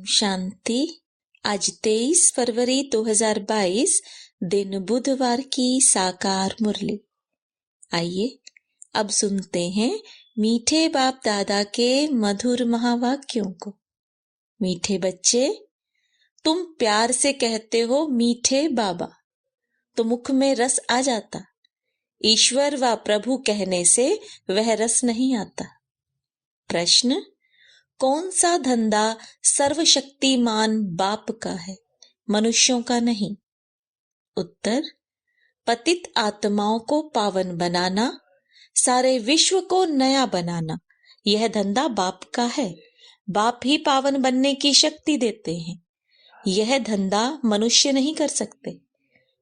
शांति। आज 23 फरवरी 2022 दिन बुधवार की साकार मुरली। आइए अब सुनते हैं मीठे बाप दादा के मधुर महावाक्यों को। मीठे बच्चे, तुम प्यार से कहते हो मीठे बाबा, तो मुख में रस आ जाता। ईश्वर व प्रभु कहने से वह रस नहीं आता। प्रश्न, कौन सा धंधा सर्वशक्तिमान बाप का है, मनुष्यों का नहीं? उत्तर, पतित आत्माओं को पावन बनाना, सारे विश्व को नया बनाना, यह धंधा बाप का है। बाप ही पावन बनने की शक्ति देते हैं। यह धंधा मनुष्य नहीं कर सकते।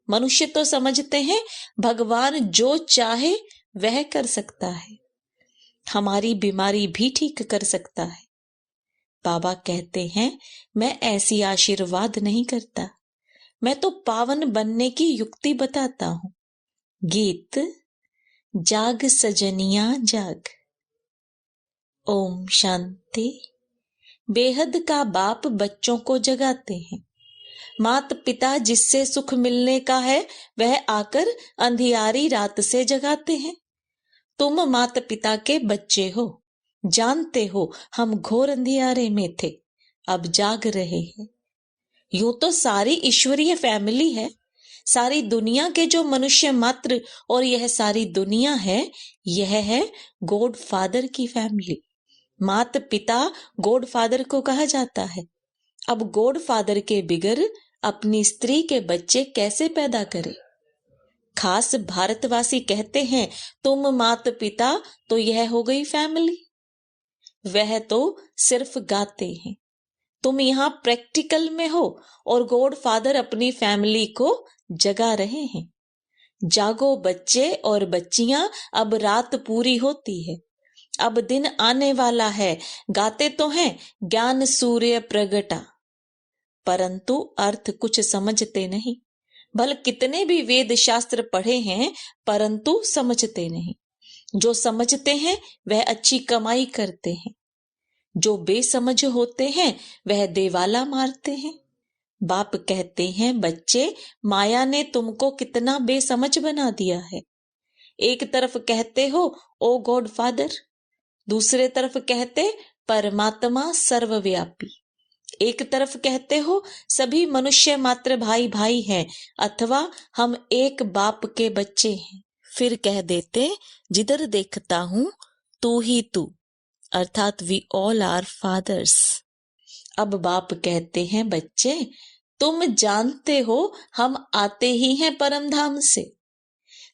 मनुष्य तो समझते हैं भगवान जो चाहे वह कर सकता है, हमारी बीमारी भी ठीक कर सकता है। बाबा कहते हैं, मैं ऐसी आशीर्वाद नहीं करता, मैं तो पावन बनने की युक्ति बताता हूं। गीत, जाग सजनिया जाग। ओम शांति। बेहद का बाप बच्चों को जगाते हैं। माता पिता जिससे सुख मिलने का है वह आकर अंधियारी रात से जगाते हैं। तुम माता पिता के बच्चे हो, जानते हो हम घोर अंधियारे में थे, अब जाग रहे हैं। यूं तो सारी ईश्वरीय फैमिली है, सारी दुनिया के जो मनुष्य मात्र और यह सारी दुनिया है, यह है गॉड फादर की फैमिली। माता पिता गॉड फादर को कहा जाता है। अब गॉड फादर के बिगर अपनी स्त्री के बच्चे कैसे पैदा करे? खास भारतवासी कहते हैं, तुम माता पिता तो यह हो गई फैमिली। वह तो सिर्फ गाते हैं, तुम यहाँ प्रैक्टिकल में हो और गॉड फादर अपनी फैमिली को जगा रहे हैं। जागो बच्चे और बच्चियां, अब रात पूरी होती है, अब दिन आने वाला है। गाते तो हैं ज्ञान सूर्य प्रगटा, परंतु अर्थ कुछ समझते नहीं। भल कितने भी वेद शास्त्र पढ़े हैं, परंतु समझते नहीं। जो समझते हैं वह अच्छी कमाई करते हैं, जो बेसमझ होते हैं वह देवाला मारते हैं। बाप कहते हैं, बच्चे, माया ने तुमको कितना बेसमझ बना दिया है। एक तरफ कहते हो ओ गॉड फादर, दूसरे तरफ कहते परमात्मा सर्वव्यापी। एक तरफ कहते हो सभी मनुष्य मात्र भाई भाई हैं, अथवा हम एक बाप के बच्चे हैं। फिर कह देते जिधर देखता हूं तू ही तू, अर्थात वी ऑल आर फादर्स। अब बाप कहते हैं, बच्चे तुम जानते हो हम आते ही हैं परम धाम से।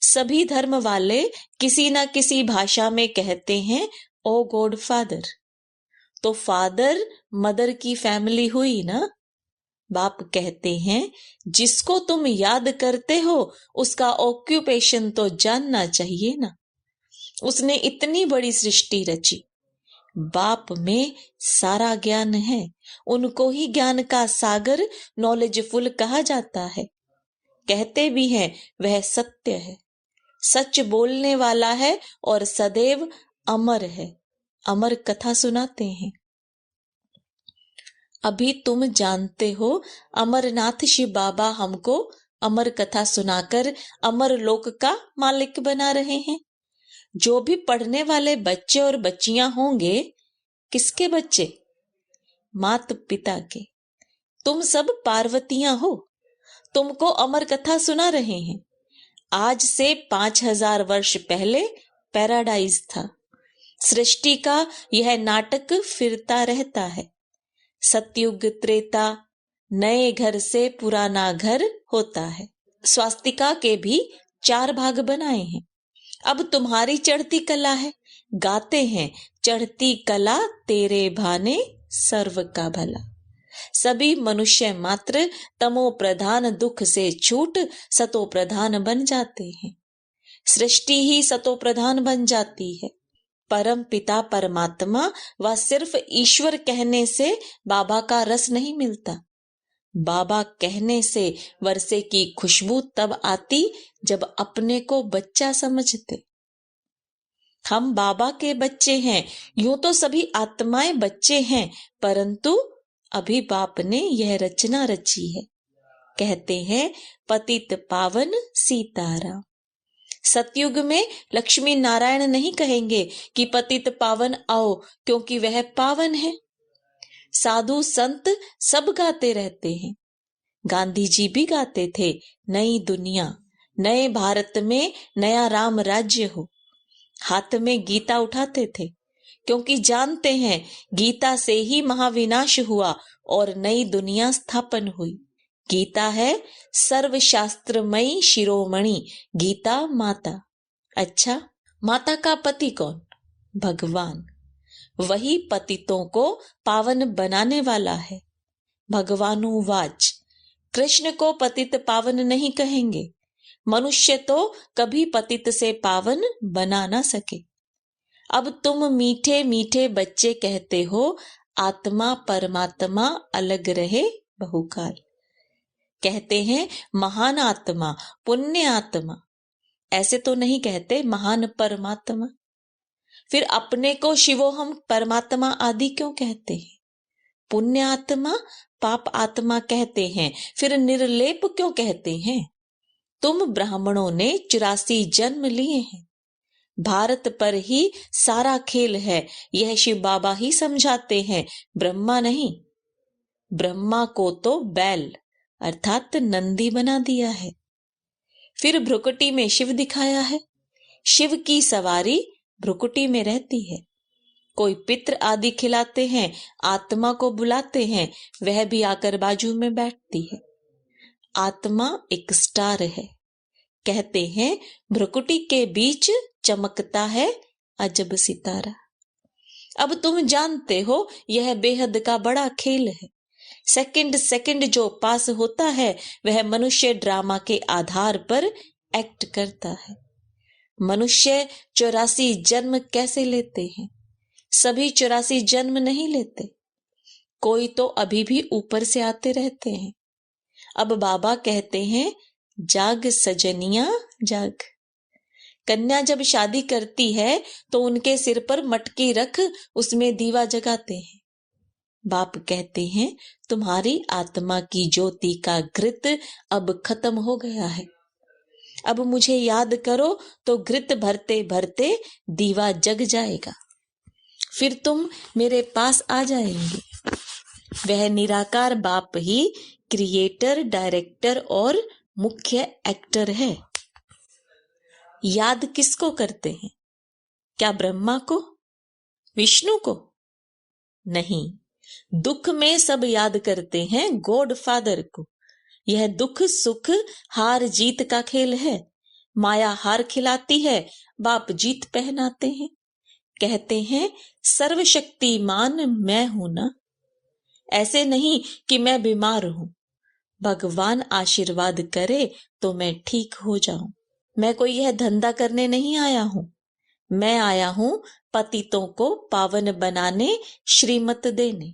सभी धर्म वाले किसी ना किसी भाषा में कहते हैं ओ गॉड फादर, तो फादर मदर की फैमिली हुई ना। बाप कहते हैं, जिसको तुम याद करते हो उसका ऑक्यूपेशन तो जानना चाहिए ना। उसने इतनी बड़ी सृष्टि रची, बाप में सारा ज्ञान है, उनको ही ज्ञान का सागर नॉलेजफुल कहा जाता है। कहते भी हैं वह सत्य है, सच बोलने वाला है और सदैव अमर है। अमर कथा सुनाते हैं। अभी तुम जानते हो अमरनाथ शिव बाबा हमको अमर कथा सुनाकर अमर लोक का मालिक बना रहे हैं। जो भी पढ़ने वाले बच्चे और बच्चियां होंगे, किसके बच्चे? माता पिता के। तुम सब पार्वतियां हो, तुमको अमर कथा सुना रहे हैं। आज से 5000 वर्ष पहले पैराडाइज था। सृष्टि का यह नाटक फिरता रहता है। सतयुग त्रेता, नए घर से पुराना घर होता है। स्वास्तिका के भी 4 भाग बनाए हैं। अब तुम्हारी चढ़ती कला है, गाते हैं चढ़ती कला तेरे भाने सर्व का भला। सभी मनुष्य मात्र तमो प्रधान दुख से छूट सतो प्रधान बन जाते हैं। सृष्टि ही सतो प्रधान बन जाती है। परम पिता परमात्मा व सिर्फ ईश्वर कहने से बाबा का रस नहीं मिलता। बाबा कहने से वर्षे की खुशबू तब आती जब अपने को बच्चा समझते। हम बाबा के बच्चे हैं, यूं तो सभी आत्माएं बच्चे हैं, परंतु अभी बाप ने यह रचना रची है। कहते हैं पतित पावन सीताराम। सतयुग में लक्ष्मी नारायण नहीं कहेंगे कि पतित पावन आओ, क्योंकि वह पावन है। साधु संत सब गाते रहते हैं। गांधी जी भी गाते थे, नई दुनिया, नए भारत में नया राम राज्य हो। हाथ में गीता उठाते थे, क्योंकि जानते हैं गीता से ही महाविनाश हुआ और नई दुनिया स्थापन हुई। गीता है सर्वशास्त्रमयी शिरोमणि, गीता माता। अच्छा, माता का पति कौन? भगवान। वही पतितों को पावन बनाने वाला है। भगवानुवाच, कृष्ण को पतित पावन नहीं कहेंगे। मनुष्य तो कभी पतित से पावन बना ना सके। अब तुम मीठे मीठे बच्चे कहते हो आत्मा परमात्मा अलग रहे बहुकाल। कहते हैं महान आत्मा, पुण्य आत्मा। ऐसे तो नहीं कहते महान परमात्मा। फिर अपने को शिवोहम परमात्मा आदि क्यों कहते हैं? पुण्य आत्मा पाप आत्मा कहते हैं, फिर निर्लेप क्यों कहते हैं? तुम ब्राह्मणों ने 84 जन्म लिए हैं। भारत पर ही सारा खेल है, यह शिव बाबा ही समझाते हैं, ब्रह्मा नहीं। ब्रह्मा को तो बैल अर्थात नंदी बना दिया है। फिर भ्रुकुटी में शिव दिखाया है। शिव की सवारी भ्रुकुटी में रहती है। कोई पित्र आदि खिलाते हैं, आत्मा को बुलाते हैं, वह भी आकर बाजू में बैठती है। आत्मा एक स्टार है। कहते हैं भ्रुकुटी के बीच चमकता है अजब सितारा। अब तुम जानते हो यह बेहद का बड़ा खेल है। सेकंड सेकंड जो पास होता है वह मनुष्य ड्रामा के आधार पर एक्ट करता है। मनुष्य 84 जन्म कैसे लेते हैं? सभी 84 जन्म नहीं लेते। कोई तो अभी भी ऊपर से आते रहते हैं। अब बाबा कहते हैं जाग सजनिया जाग। कन्या जब शादी करती है तो उनके सिर पर मटकी रख उसमें दीवा जगाते हैं। बाप कहते हैं तुम्हारी आत्मा की ज्योति का घृत अब खत्म हो गया है। अब मुझे याद करो तो घृत भरते भरते दीवा जग जाएगा। फिर तुम मेरे पास आ जाएंगे। वह निराकार बाप ही क्रिएटर, डायरेक्टर और मुख्य एक्टर है। याद किसको करते हैं? क्या ब्रह्मा को, विष्णु को? नहीं, दुख में सब याद करते हैं गॉड फादर को। यह दुख सुख हार जीत का खेल है। माया हार खिलाती है, बाप जीत पहनाते हैं। कहते हैं सर्वशक्तिमान मैं हूं ना। ऐसे नहीं कि मैं बीमार हूं। भगवान आशीर्वाद करे तो मैं ठीक हो जाऊं। मैं कोई यह धंधा करने नहीं आया हूं। मैं आया हूं पतितों को पावन बनाने, श्रीमत देने।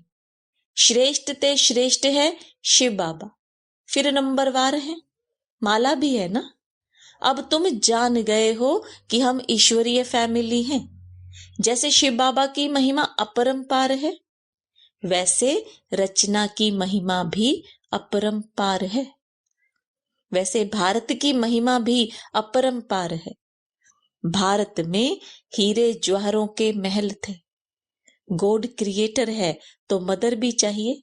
श्रेष्ठ ते श्रेष्ठ है शिव बाबा, फिर नंबरवार है, माला भी है ना। अब तुम जान गए हो कि हम ईश्वरीय फैमिली हैं। जैसे शिव बाबा की महिमा अपरंपार है, वैसे रचना की महिमा भी अपरंपार है। वैसे भारत की महिमा भी अपरंपार है। भारत में हीरे जवाहरों के महल थे। गॉड क्रिएटर है तो मदर भी चाहिए।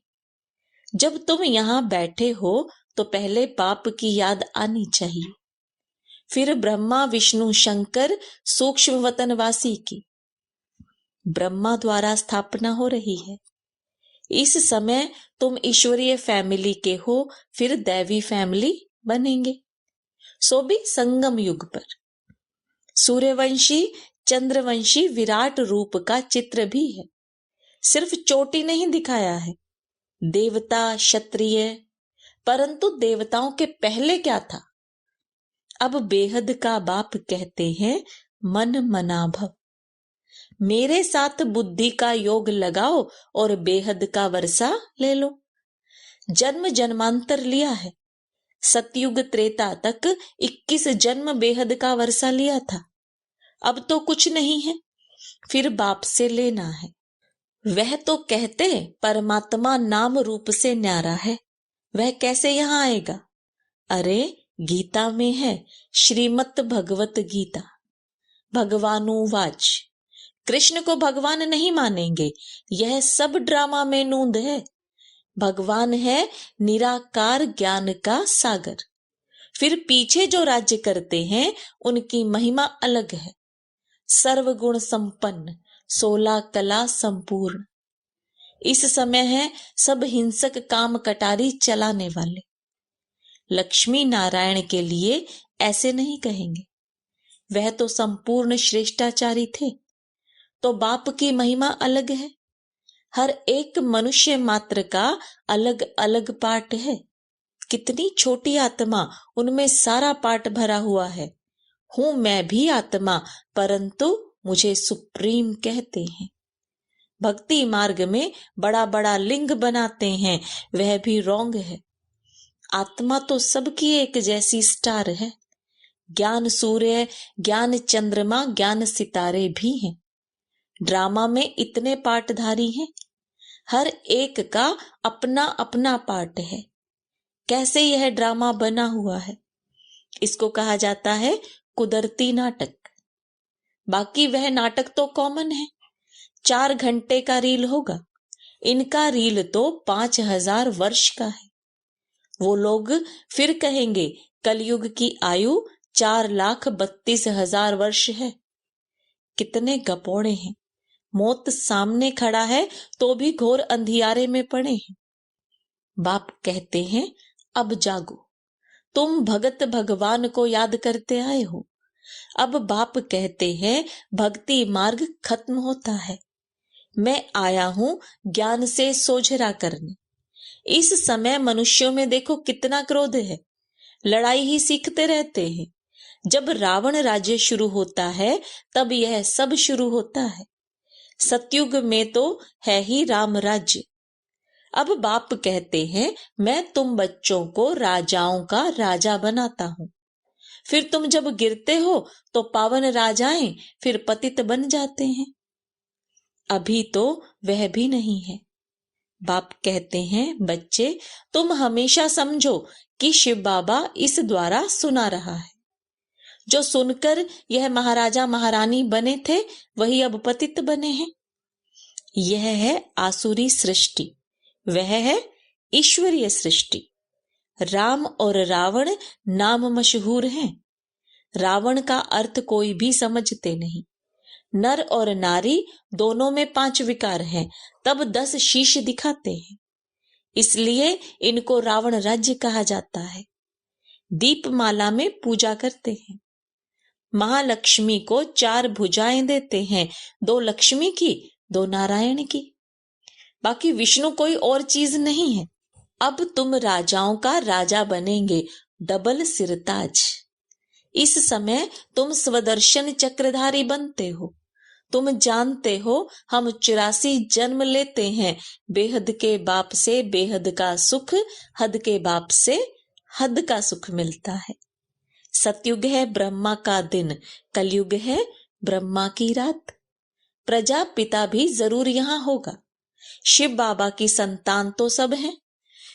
जब तुम यहां बैठे हो तो पहले बाप की याद आनी चाहिए, फिर ब्रह्मा विष्णु शंकर सूक्ष्म वतनवासी की। ब्रह्मा द्वारा स्थापना हो रही है। इस समय तुम ईश्वरीय फैमिली के हो, फिर दैवी फैमिली बनेंगे, सो भी संगम युग पर। सूर्यवंशी चंद्रवंशी विराट रूप का चित्र भी है। सिर्फ चोटी नहीं दिखाया है। देवता क्षत्रिय, परंतु देवताओं के पहले क्या था? अब बेहद का बाप कहते हैं मन मना भव। मेरे साथ बुद्धि का योग लगाओ और बेहद का वर्षा ले लो। जन्म जन्मांतर लिया है। सतयुग त्रेता तक 21 जन्म बेहद का वर्षा लिया था। अब तो कुछ नहीं है, फिर बाप से लेना है। वह तो कहते परमात्मा नाम रूप से न्यारा है, वह कैसे यहाँ आएगा? अरे गीता में है, श्रीमद् भगवत गीता। भगवानुवाच, कृष्ण को भगवान नहीं मानेंगे, यह सब ड्रामा में नूंद है। भगवान है निराकार ज्ञान का सागर, फिर पीछे जो राज्य करते हैं उनकी महिमा अलग है। सर्वगुण संपन्न, 16 कला संपूर्ण। इस समय है सब हिंसक काम कटारी चलाने वाले। लक्ष्मी नारायण के लिए ऐसे नहीं कहेंगे, वह तो संपूर्ण श्रेष्ठाचारी थे। तो बाप की महिमा अलग है। हर एक मनुष्य मात्र का अलग अलग पाठ है। कितनी छोटी आत्मा, उनमें सारा पाठ भरा हुआ है। हूं मैं भी आत्मा, परंतु मुझे सुप्रीम कहते हैं। भक्ति मार्ग में बड़ा बड़ा लिंग बनाते हैं, वह भी रॉन्ग है। आत्मा तो सबकी एक जैसी स्टार है। ज्ञान सूर्य, ज्ञान चंद्रमा, ज्ञान सितारे भी हैं। ड्रामा में इतने पाठधारी हैं, हर एक का अपना अपना पार्ट है। कैसे यह ड्रामा बना हुआ है? इसको कहा जाता है कुदरती नाटक। बाकी वह नाटक तो कॉमन है। 4 घंटे का रील होगा, इनका रील तो 5000 वर्ष का है। वो लोग फिर कहेंगे कलयुग की आयु 4,32,000 वर्ष है। कितने गपोड़े हैं। मौत सामने खड़ा है तो भी घोर अंधियारे में पड़े हैं। बाप कहते हैं अब जागो, तुम भगत भगवान को याद करते आए हो। अब बाप कहते हैं भक्ति मार्ग खत्म होता है। मैं आया हूं ज्ञान से सोझरा करने। इस समय मनुष्यों में देखो कितना क्रोध है, लड़ाई ही सीखते रहते हैं। जब रावण राज्य शुरू होता है तब यह सब शुरू होता है। सतयुग में तो है ही राम राज्य। अब बाप कहते हैं मैं तुम बच्चों को राजाओं का राजा बनाता हूं। फिर तुम जब गिरते हो तो पावन राजाएं फिर पतित बन जाते हैं। अभी तो वह भी नहीं है। बाप कहते हैं बच्चे तुम हमेशा समझो कि शिव बाबा इस द्वारा सुना रहा है। जो सुनकर यह महाराजा महारानी बने थे वही अब पतित बने हैं। यह है आसुरी सृष्टि, वह है ईश्वरीय सृष्टि। राम और रावण नाम मशहूर हैं। रावण का अर्थ कोई भी समझते नहीं। नर और नारी दोनों में 5 विकार हैं, तब 10 शीश दिखाते हैं। इसलिए इनको रावण राज्य कहा जाता है। दीपमाला में पूजा करते हैं। महालक्ष्मी को 4 भुजाएं देते हैं, 2 लक्ष्मी की, 2 नारायण की। बाकी विष्णु कोई और चीज नहीं है। अब तुम राजाओं का राजा बनेंगे, डबल सिरताज। इस समय तुम स्वदर्शन चक्रधारी बनते हो। तुम जानते हो हम 84 जन्म लेते हैं। बेहद के बाप से बेहद का सुख, हद के बाप से हद का सुख मिलता है। सतयुग है ब्रह्मा का दिन, कलयुग है ब्रह्मा की रात। प्रजापिता भी जरूर यहाँ होगा। शिव बाबा की संतान तो सब हैं।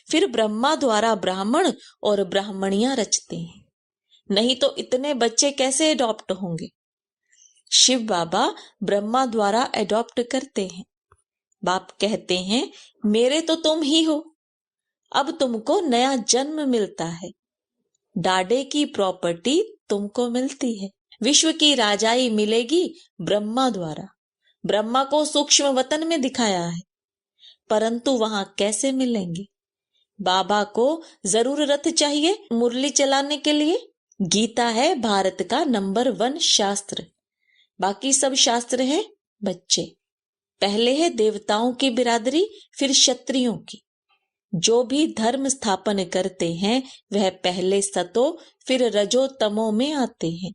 फिर ब्रह्मा द्वारा ब्राह्मण और ब्राह्मणियां रचते हैं, नहीं तो इतने बच्चे कैसे अडॉप्ट होंगे? शिव बाबा ब्रह्मा द्वारा अडॉप्ट करते हैं। बाप कहते हैं मेरे तो तुम ही हो। अब तुमको नया जन्म मिलता है। डाडे की प्रॉपर्टी तुमको मिलती है। विश्व की राजाई मिलेगी ब्रह्मा द्वारा। ब्रह्मा को सूक्ष्म वतन में दिखाया है, परंतु वहां कैसे मिलेंगे? बाबा को जरूर रथ चाहिए मुरली चलाने के लिए। गीता है भारत का नंबर 1 शास्त्र। बाकी सब शास्त्र हैं बच्चे। पहले है देवताओं की बिरादरी, फिर क्षत्रियों की। जो भी धर्म स्थापन करते हैं वह पहले सतो फिर रजो तमो में आते हैं।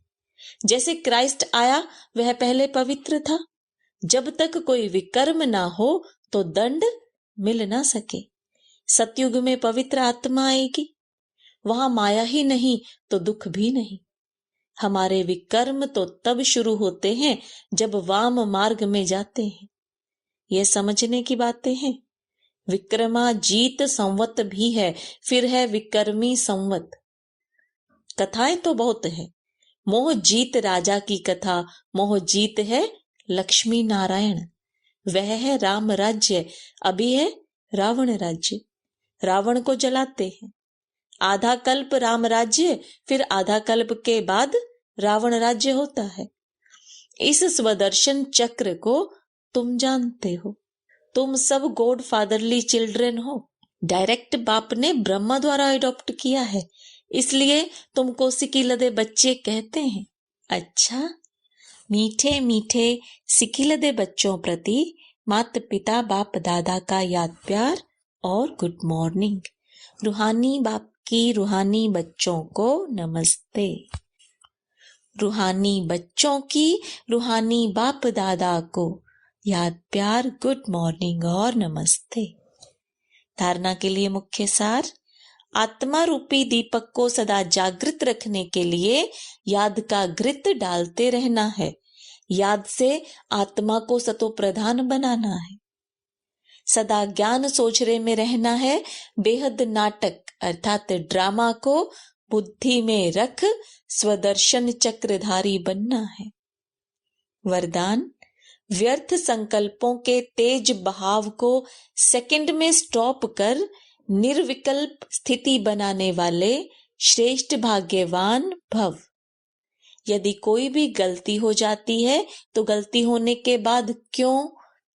जैसे क्राइस्ट आया वह पहले पवित्र था। जब तक कोई विकर्म ना हो तो दंड मिल ना सके। सतयुग में पवित्र आत्मा आएगी, वहां माया ही नहीं तो दुख भी नहीं। हमारे विकर्म तो तब शुरू होते हैं जब वाम मार्ग में जाते हैं। ये समझने की बातें हैं। विक्रमाजीत संवत भी है, फिर है विक्रमी संवत। कथाएं तो बहुत है। मोहजीत राजा की कथा, मोहजीत है लक्ष्मी नारायण। वह है राम राज्य, अभी है रावण राज्य। रावण को जलाते हैं। आधा कल्प राम राज्य, फिर आधा कल्प के बाद रावण राज्य होता है। इस स्वदर्शन चक्र को तुम जानते हो। तुम सब गॉड फादरली चिल्ड्रन हो। डायरेक्ट बाप ने ब्रह्मा द्वारा अडॉप्ट किया है, इसलिए तुमको सिकिलदे बच्चे कहते हैं। अच्छा, मीठे मीठे सिकिलदे बच्चों प्रति माता पिता बाप दादा का याद प्यार और गुड मॉर्निंग। रूहानी बाप की रूहानी बच्चों को नमस्ते। रूहानी बच्चों की रूहानी बाप दादा को याद प्यार, गुड मॉर्निंग और नमस्ते। धारणा के लिए मुख्य सार। आत्मा रूपी दीपक को सदा जागृत रखने के लिए याद का घृत डालते रहना है। याद से आत्मा को सतो प्रधान बनाना है। सदा ज्ञान सोचरे में रहना है। बेहद नाटक अर्थात ड्रामा को बुद्धि में रख स्वदर्शन चक्रधारी बनना है। वरदान। व्यर्थ संकल्पों के तेज बहाव को सेकंड में स्टॉप कर निर्विकल्प स्थिति बनाने वाले श्रेष्ठ भाग्यवान भव। यदि कोई भी गलती हो जाती है तो गलती होने के बाद क्यों,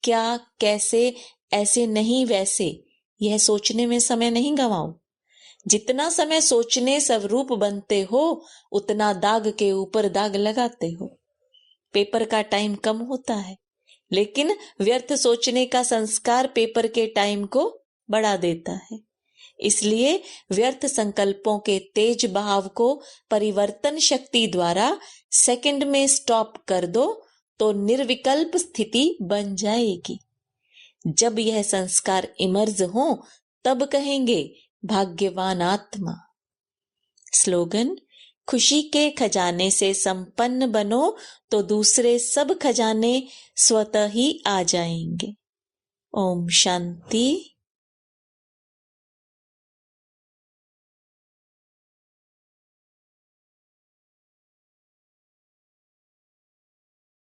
क्या, कैसे, ऐसे नहीं वैसे, यह सोचने में समय नहीं गंवाओ। जितना समय सोचने स्वरूप बनते हो उतना दाग के ऊपर दाग लगाते हो। पेपर का टाइम कम होता है, लेकिन व्यर्थ सोचने का संस्कार पेपर के टाइम को बढ़ा देता है। इसलिए व्यर्थ संकल्पों के तेज बहाव को परिवर्तन शक्ति द्वारा सेकंड में स्टॉप कर दो तो निर्विकल्प स्थिति बन जाएगी। जब यह संस्कार इमर्ज हो तब कहेंगे भाग्यवान आत्मा। स्लोगन। खुशी के खजाने से संपन्न बनो तो दूसरे सब खजाने स्वतः ही आ जाएंगे। ओम शांति।